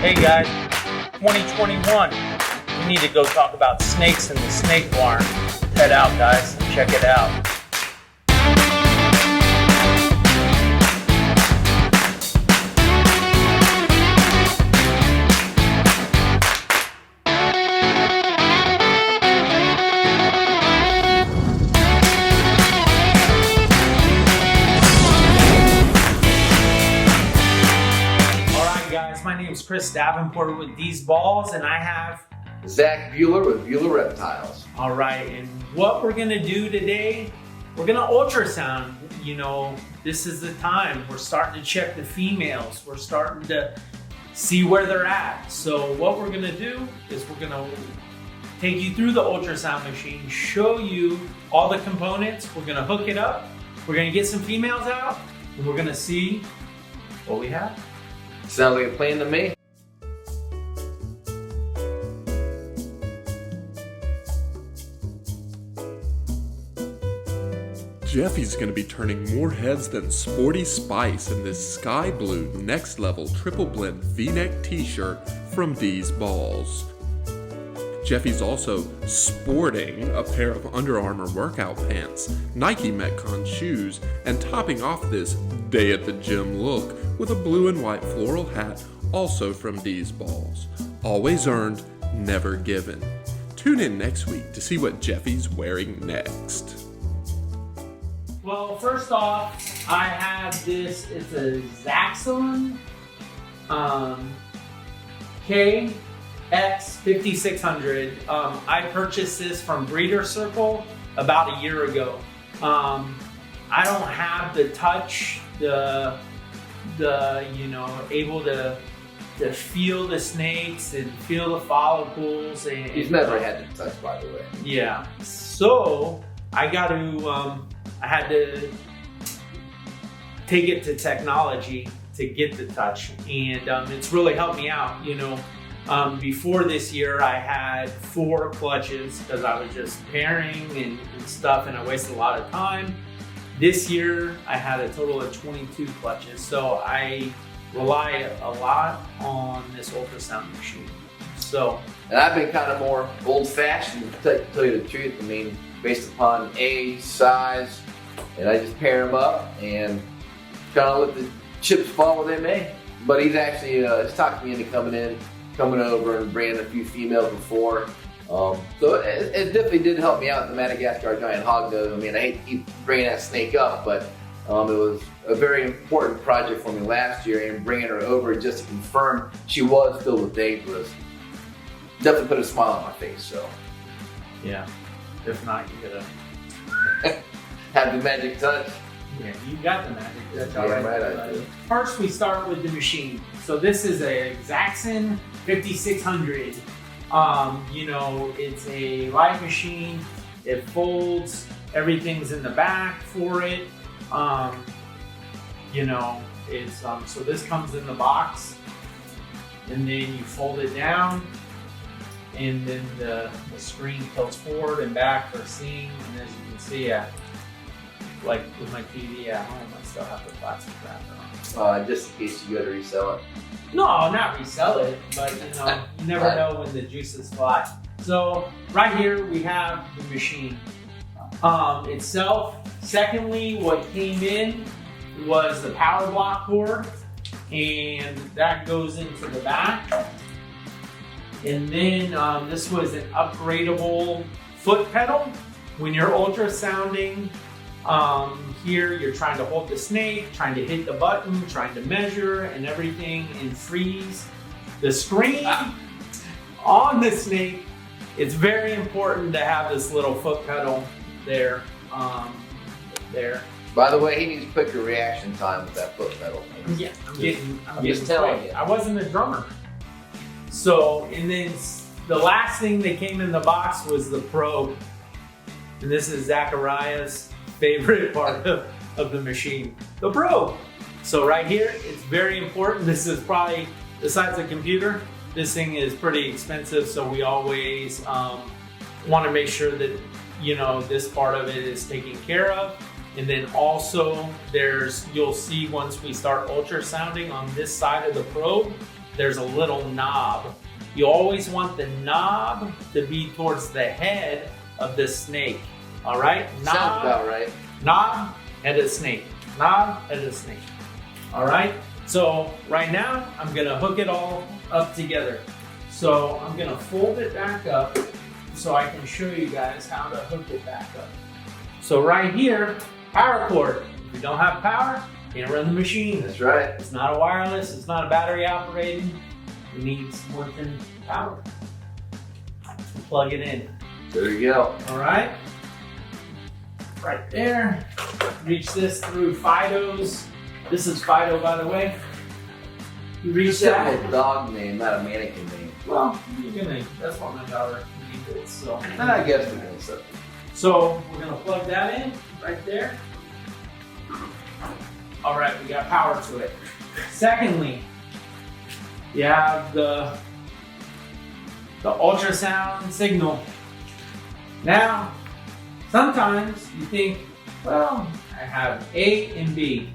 Hey guys, 2021. We need to go talk about snakes in the snake barn. Head out guys, check it out. My name is Chris Davenport with dsballs, and I have Zach Bueller with Bueller Reptiles. All right, and what we're gonna do today, we're gonna ultrasound. You know, this is the time. We're starting to check the females. We're starting to see where they're at. So what we're gonna do is we're gonna take you through the ultrasound machine, show you all the components. We're gonna hook it up. We're gonna get some females out, and we're gonna see what we have. Sounds like a plan to me. Jeffy's going to be turning more heads than Sporty Spice in this sky blue next level triple blend V-neck t-shirt from dsballs. Jeffy's also sporting a pair of Under Armour workout pants, Nike Metcon shoes, and topping off this day at the gym look with a blue and white floral hat, also from dsballs. Always earned, never given. Tune in next week to see what Jeffy's wearing next. Well, first off, I have this. It's a Zaxxon KX5600. I purchased this from Breeder Circle about a year ago. I don't have the touch, able to feel the snakes and feel the follicles. And he's never had the touch, by the way. Yeah. So I got to. I had to take it to technology to get the touch, and it's really helped me out. You know, before this year, I had 4 clutches because I was just pairing and stuff, and I wasted a lot of time. This year, I had a total of 22 clutches, so I rely a lot on this ultrasound machine. So, and I've been kind of more old-fashioned, to tell you the truth. I mean, based upon age, size, and I just pair them up and kind of let the chips fall where they may. But he's actually he's talked me into coming over and bringing a few females before. So it definitely did help me out in the Madagascar giant hognose. I mean, I hate to keep bringing that snake up, but it was a very important project for me last year, and bringing her over just to confirm she was filled with dangerous definitely put a smile on my face. So yeah, if not, you gotta have the magic touch. Yeah, you got the magic touch. Yeah, right, I do. First, we start with the machine. So this is a Zaxxon 5600. You know, it's a light machine. It folds. Everything's in the back for it. You know, it's so this comes in the box, and then you fold it down, and then the screen tilts forward and back for seeing. And as you can see, like with my TV at home, I still have the plastic wrapper on. Just in case you go to resell it. No, not resell it, but you know, you never know when the juices fly. So right here we have the machine itself. Secondly, what came in was the power block cord, and that goes into the back. And then this was an upgradable foot pedal. When you're ultrasounding, here you're trying to hold the snake, trying to hit the button, trying to measure and everything, and freeze the screen on the snake. It's very important to have this little foot pedal there. By the way, he needs quicker reaction time with that foot pedal. Yeah, I'm just telling you. I wasn't a drummer. So, and then the last thing that came in the box was the probe. And this is Zachariah's favorite part of the machine, the probe. So right here, it's very important. This is probably, besides the computer, this thing is pretty expensive. So we always want to make sure that, you know, this part of it is taken care of. And then also you'll see once we start ultrasounding on this side of the probe, there's a little knob. You always want the knob to be towards the head of the snake. All right? Knob, Sounds about right. knob, head of snake. Knob, head of snake. All right? So right now, I'm gonna hook it all up together. So I'm gonna fold it back up so I can show you guys how to hook it back up. So right here, power cord. If you don't have power, you can't run the machine. That's right. It's not a wireless, it's not a battery operated. It needs more than power. Plug it in. There you go. All right. Right there. Reach this through Fido's. This is Fido, by the way. You reach that. Simple dog name, not a mannequin name. Well, that's what my daughter named it. So I guess we're gonna set. So we're gonna plug that in right there. All right, we got power to it. Secondly, you have the ultrasound signal. Now, sometimes you think, well, I have A and B.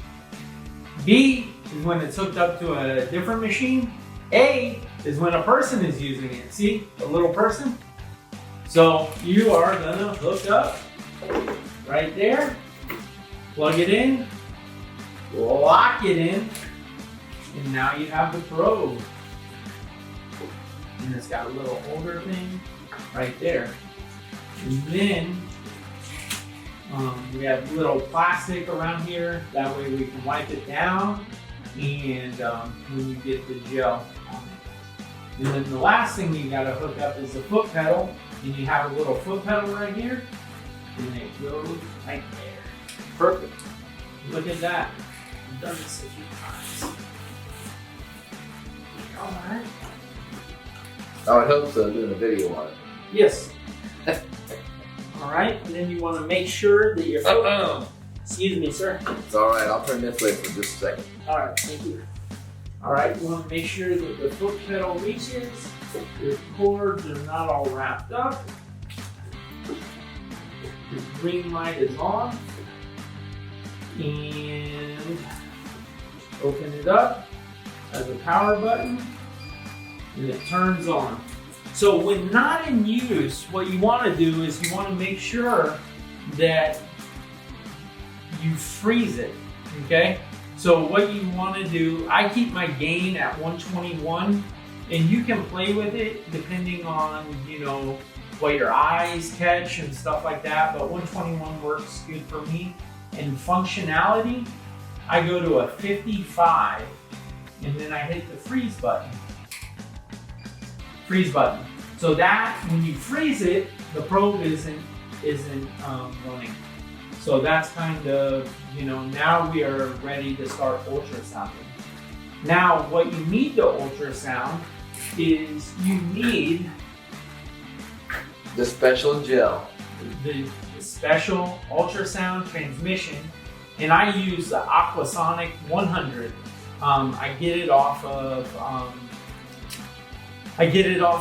B is when it's hooked up to a different machine. A is when a person is using it. See, a little person? So you are gonna hook up right there, plug it in, lock it in, and now you have the probe. And it's got a little holder thing right there. And then we have little plastic around here. That way we can wipe it down and when you get the gel on it. And then the last thing you gotta hook up is the foot pedal. And you have a little foot pedal right here. And it goes right there. Perfect. Look at that. I've done this a few times. All right. I would hope so, doing a video on it. Yes. All right, and then you want to make sure that your foot. Excuse me, sir. It's all right. I'll turn this way for just a second. All right, thank you. All right, you want to make sure that the foot pedal reaches. Your cords are not all wrapped up. The green light is on, and open it up. Has a power button, and it turns on. So when not in use, what you want to do is you want to make sure that you freeze it, okay? So what you want to do, I keep my gain at 121, and you can play with it depending on, you know, what your eyes catch and stuff like that, but 121 works good for me. And functionality, I go to a 55, and then I hit the freeze button. Freeze button. So that when you freeze it, the probe isn't running. So that's kind of, you know, now we are ready to start ultrasounding. Now what you need to ultrasound is you need The special gel. the special ultrasound transmission, and I use the Aquasonic 100. I get it off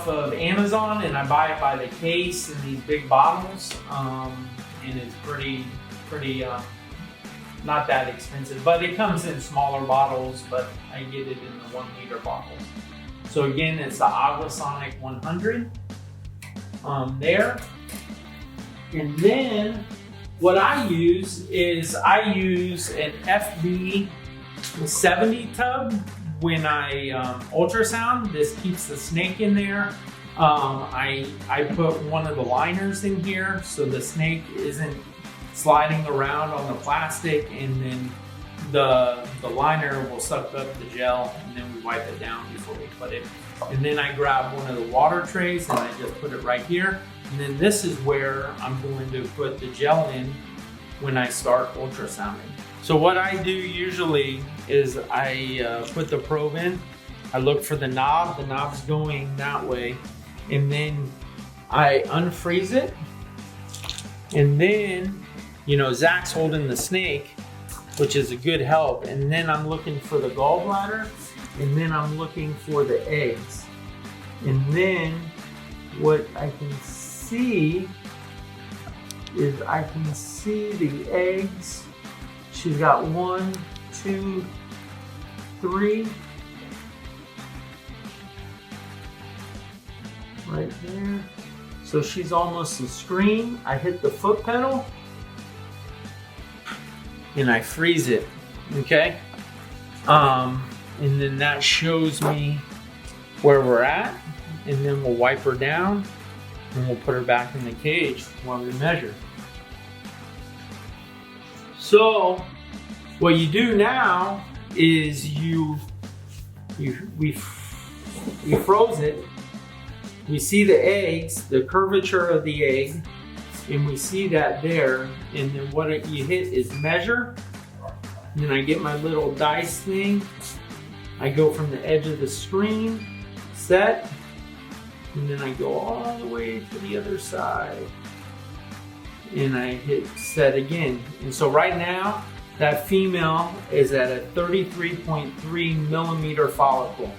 of Amazon, and I buy it by the case in these big bottles, and it's pretty not that expensive, but it comes in smaller bottles, but I get it in the 1 liter bottles. So again, it's the Aquasonic 100 there. And then what I use is an FB 70 tub. When I ultrasound, this keeps the snake in there. I put one of the liners in here so the snake isn't sliding around on the plastic, and then the liner will suck up the gel, and then we wipe it down before we put it. And then I grab one of the water trays and I just put it right here. And then this is where I'm going to put the gel in when I start ultrasounding. So what I do usually is I put the probe in, I look for the knob's going that way, and then I unfreeze it, and then, you know, Zach's holding the snake, which is a good help, and then I'm looking for the gallbladder, and then I'm looking for the eggs. And then what I can see is I can see the eggs. She's got 1, 2, 3. right there. So she's almost a screen. I hit the foot pedal and I freeze it, okay? And then that shows me where we're at, and then we'll wipe her down and we'll put her back in the cage while we measure. So what you do now is we froze it. We see the eggs, the curvature of the egg, and we see that there. And then what you hit is measure. And then I get my little dice thing. I go from the edge of the screen, set, and then I go all the way to the other side. And I hit set again. And so right now, that female is at a 33.3 millimeter follicle.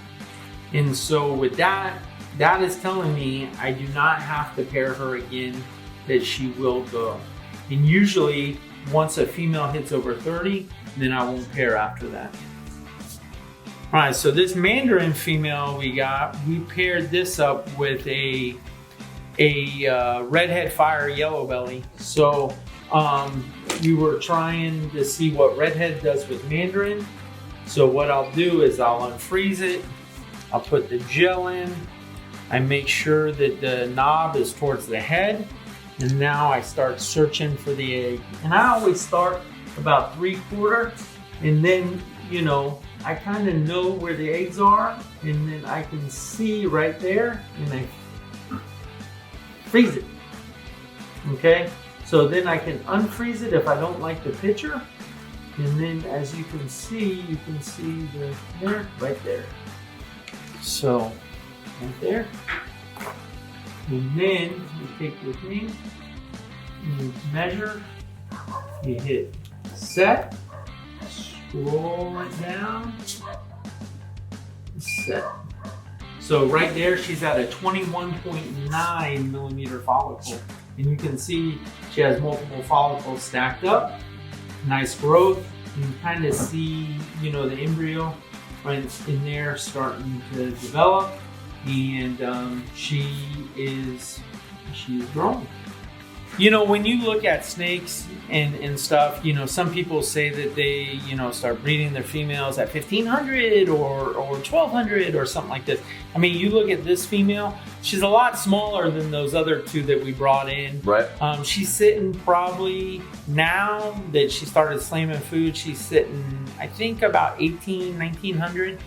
And so with that, that is telling me I do not have to pair her again, that she will go. And usually, once a female hits over 30, then I won't pair after that. All right, so this Mandarin female we paired this up with a redhead fire yellow belly. So we were trying to see what redhead does with Mandarin. So what I'll do is I'll unfreeze it, I'll put the gel in, I make sure that the knob is towards the head, and now I start searching for the egg. And I always start about 3/4, and then, you know, I kind of know where the eggs are, and then I can see right there, and I freeze it. Okay, so then I can unfreeze it if I don't like the picture, and then as you can see the there, right there. So right there, and then you take the thing, you measure, you hit set, scroll it down, set. So right there, she's at a 21.9 millimeter follicle. And you can see she has multiple follicles stacked up, nice growth. You can kind of see, you know, the embryo right in there starting to develop. And she's growing. You know, when you look at snakes and stuff, you know, some people say that they, you know, start breeding their females at 1,500 or 1,200 or something like this. I mean, you look at this female, she's a lot smaller than those other two that we brought in. Right. She's sitting probably, now that she started slamming food, she's sitting, I think, about 1,900.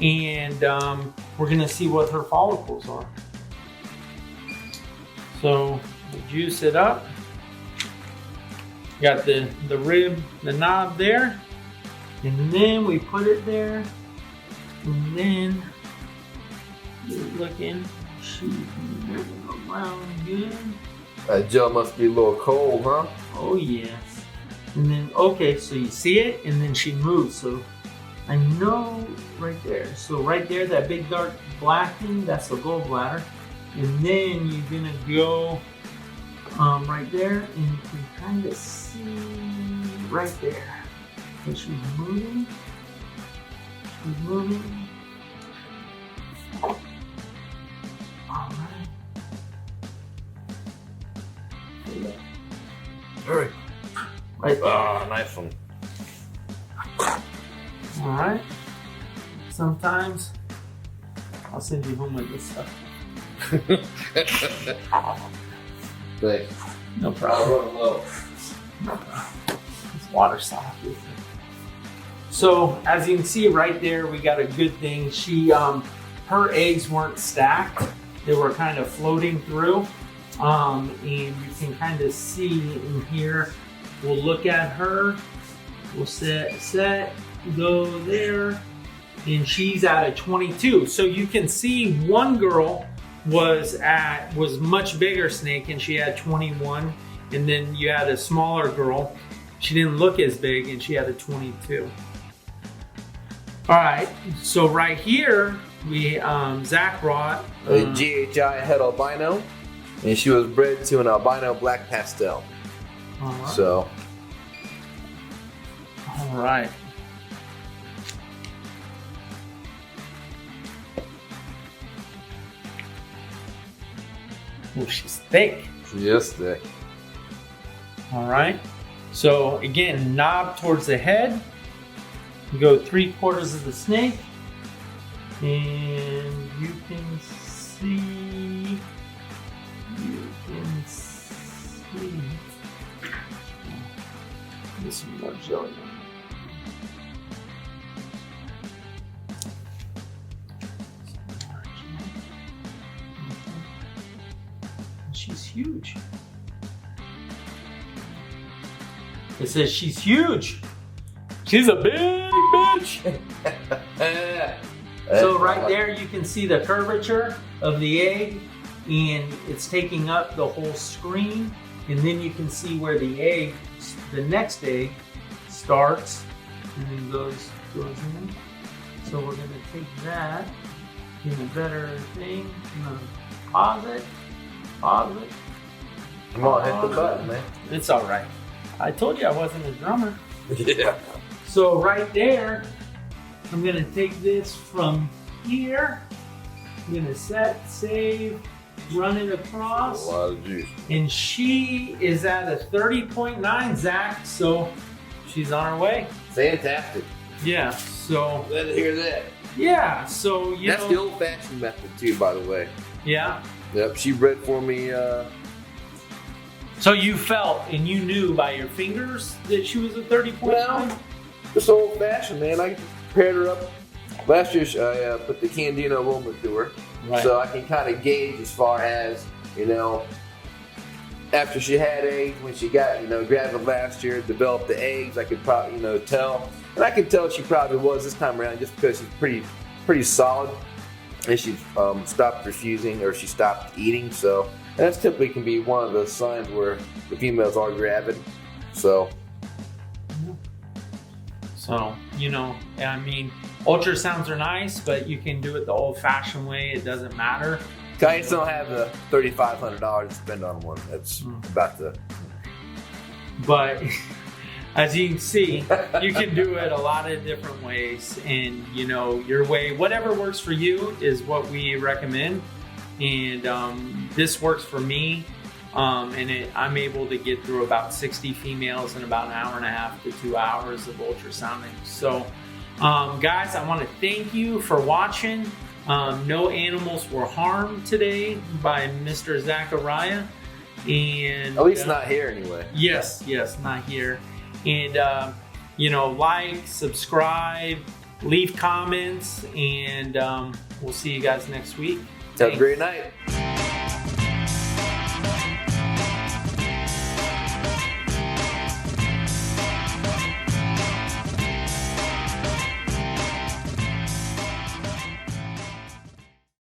And we're gonna see what her follicles are. So we juice it up. Got the rib, the knob there, and then we put it there, and then you're looking, she's moving around good. That gel must be a little cold, huh? Oh yeah. And then, okay, so you see it, and then she moves. So I know right there. So right there, that big dark black thing, that's the gallbladder. And then you're gonna go right there, and you can kind of see right there. So she's moving. She's moving. All right. Hurry. Right there. Ah, nice one. All right. Sometimes I'll send you home with this stuff. Thanks. No I'll problem. run low. No problem. It's water soft. So as you can see right there, we got a good thing. She, her eggs weren't stacked; they were kind of floating through, and you can kind of see in here. We'll look at her. We'll set, go there, and she's at a 22. So you can see one girl was much bigger snake, and she had 21, and then you had a smaller girl. She didn't look as big, and she had a 22. All right, so right here we Zach brought a GHI het albino, and she was bred to an albino black pastel. All right. So, all right. Oh, she's thick. Just thick. All right. So again, knob towards the head. You go 3/4 of the snake, and you can see. Get some more jelly. She's huge. It says she's huge. She's a big bitch. So right there you can see the curvature of the egg, and it's taking up the whole screen. And then you can see where the next egg starts and then goes in. So we're gonna take that in a better thing. I'm gonna pause it. Come on, hit the button, man. It's all right. I told you I wasn't a drummer. Yeah. So right there, I'm gonna take this from here. I'm gonna set, save, run it across. A lot of juice. And she is at a 30.9, Zach, so she's on her way. Fantastic. Yeah, so. Glad to hear that. Yeah, so you That's know. the old-fashioned method too, by the way. Yeah. Yep, she bred for me. So you felt and you knew by your fingers that she was a 30.9? Well, just old-fashioned, man. I paired her up. Last year, I put the Candino woman through her. Right. So I can kind of gauge as far as, after she had eggs, when she got, grabbed them last year, developed the eggs, I could probably, tell. And I can tell she probably was this time around just because she's pretty solid. And she stopped refusing or she stopped eating. So, and that's typically can be one of the signs where the females are gravid. So, I mean, ultrasounds are nice, but you can do it the old-fashioned way. It doesn't matter. I just don't have the $3,500 to spend on one. That's about the. But as you can see, you can do it a lot of different ways, and your way, whatever works for you, is what we recommend. And this works for me. I'm able to get through about 60 females in about an hour and a half to 2 hours of ultrasounding. So, guys, I want to thank you for watching. No animals were harmed today by Mr. Zachariah. And At least not here anyway. Yes, not here. And, like, subscribe, leave comments, and we'll see you guys next week. Have a great night.